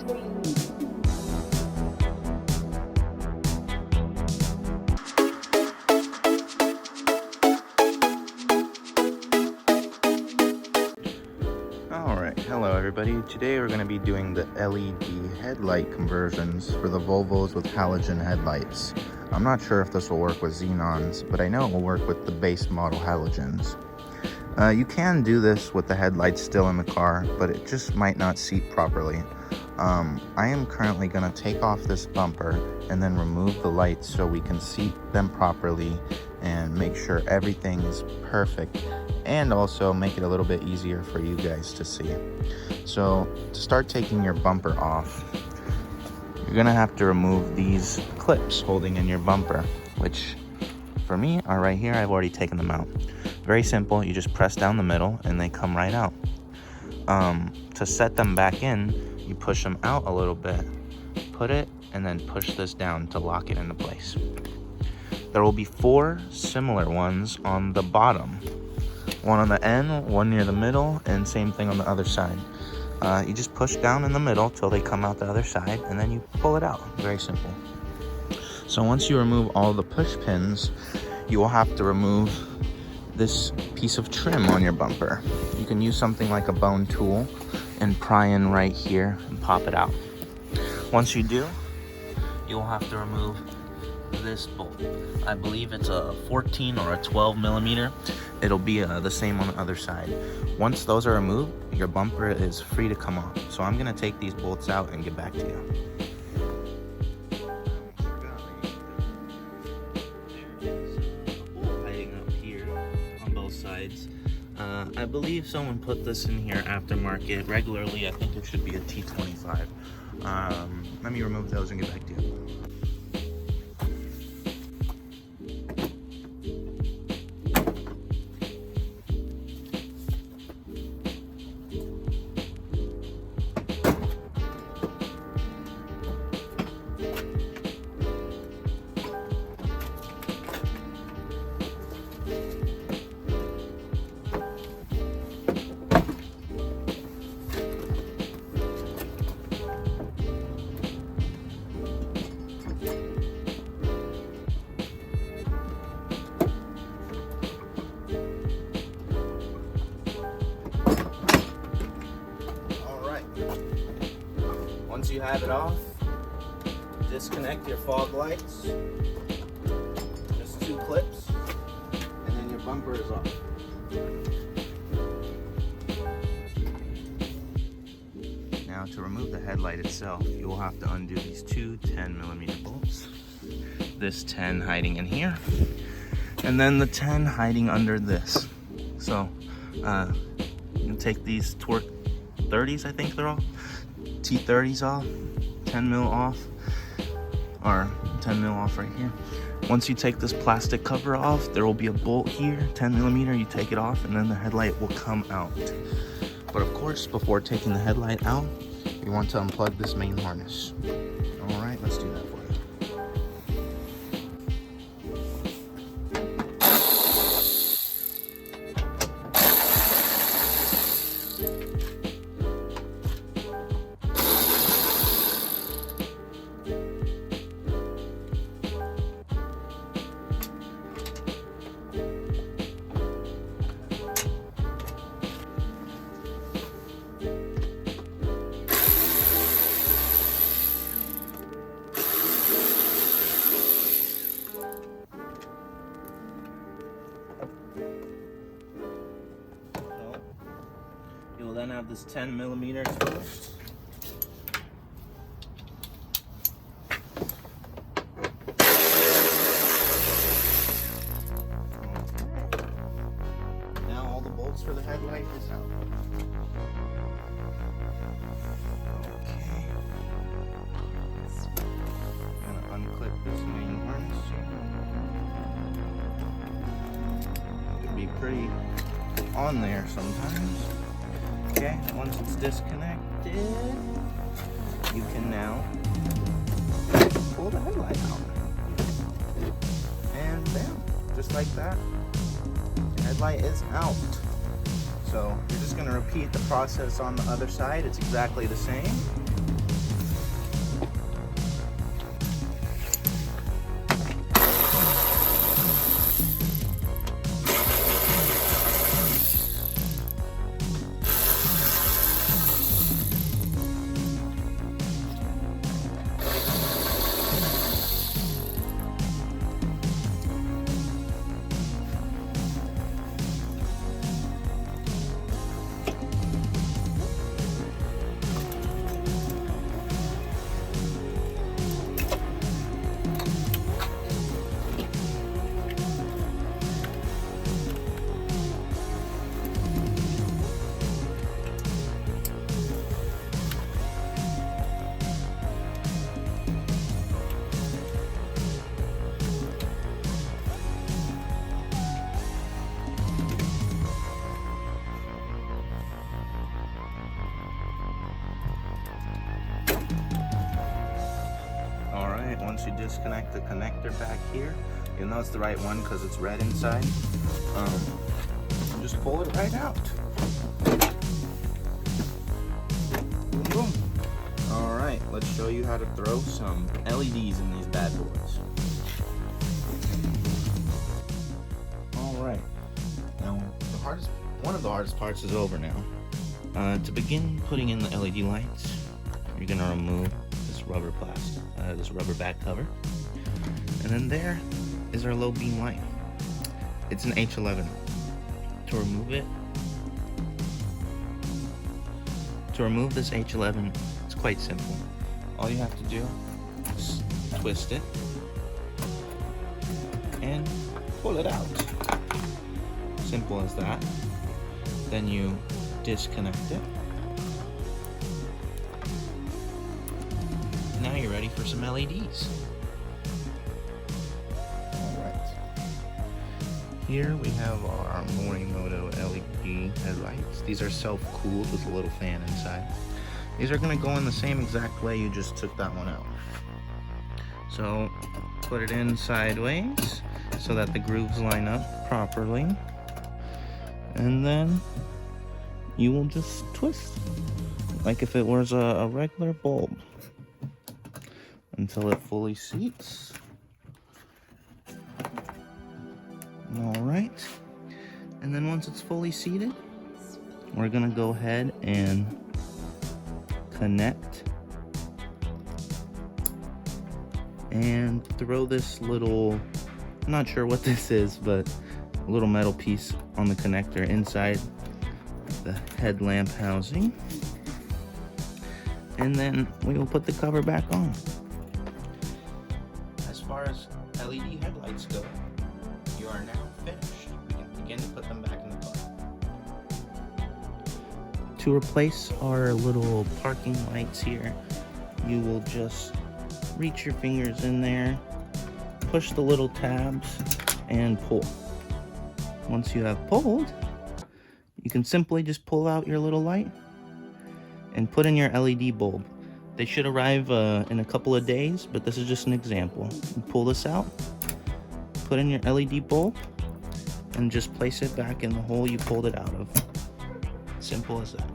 Alright, hello everybody. Today we're going to be doing the LED headlight conversions for the Volvos with halogen headlights. I'm not sure if this will work with xenons, but I know it will work with the base model halogens. You can do this with the headlights still in the car, but it just might not seat properly. I am currently going to take off this bumper and then remove the lights so we can seat them properly and make sure everything is perfect, and also make it a little bit easier for you guys to see. So to start taking your bumper off, you're gonna have to remove these clips holding in your bumper, which for me are right here. I've already taken them out. Very simple. You just press down the middle and they come right out. To set them back in, you push them out a little bit, put it, and then push this down to lock it into place. There will be 4 similar ones on the bottom. One on the end, one near the middle, and same thing on the other side. You just push down in the middle till they come out the other side, and then you pull it out. Very simple. So once you remove all the push pins, you will have to remove this piece of trim on your bumper. You can use something like a bone tool and pry in right here and pop it out. Once you do, you'll have to remove this bolt. I believe it's a 14 or a 12 millimeter. It'll be the same on the other side. Once those are removed, your bumper is free to come off. So I'm gonna take these bolts out and get back to you. Hiding up here on both sides. I believe someone put this in here aftermarket regularly. I think it should be a T25. Let me remove those and get back to you. Once you have it off, disconnect your fog lights, just 2 clips, and then your bumper is off. Now to remove the headlight itself, you will have to undo these 2 10 millimeter bolts. This 10 hiding in here, and then the 10 hiding under this. So you can take these torque 30s, I think they're all. T30s off, 10 mil off, or 10 mil off right here. Once you take this plastic cover off, there will be a bolt here, 10 millimeter. You take it off and then the headlight will come out. But of course, before taking the headlight out, you want to unplug this main harness. All right, let's do that for you. You'll then have this 10 millimeter exposed. Now all the bolts for the headlight is out. Okay. I'm gonna unclip this main harness. It can be pretty on there sometimes. Okay, once it's disconnected, you can now pull the headlight out. And bam, just like that, the headlight is out. So you're just gonna repeat the process on the other side. It's exactly the same. once you disconnect the connector back here, you'll know it's the right one because it's red inside. Just pull it right out. Boom, boom. All right, let's show you how to throw some LEDs in these bad boys. All right, now one of the hardest parts is over now. To begin putting in the LED lights, you're gonna remove this rubber plastic, this rubber back cover, and then there is our low beam light. It's an H11. To remove this H11, it's quite simple. All you have to do is twist it and pull it out. Simple as that. Then you disconnect it. Now you're ready for some LEDs. Here we have our Morimoto LED headlights. These are self-cooled with a little fan inside. These are going to go in the same exact way you just took that one out. So put it in sideways so that the grooves line up properly. And then you will just twist like if it was a regular bulb until it fully seats. Alright, and then once it's fully seated, we're gonna go ahead and connect and throw this little, I'm not sure what this is, but a little metal piece on the connector inside the headlamp housing, and then we will put the cover back on. As far as LED headlights go, you are now finished. We can begin to put them back in the car. To replace our little parking lights here, you will just reach your fingers in there, push the little tabs, and pull. Once you have pulled, you can simply just pull out your little light and put in your LED bulb. They should arrive in a couple of days, but this is just an example. You pull this out, put in your LED bulb, and just place it back in the hole you pulled it out of. Simple as that.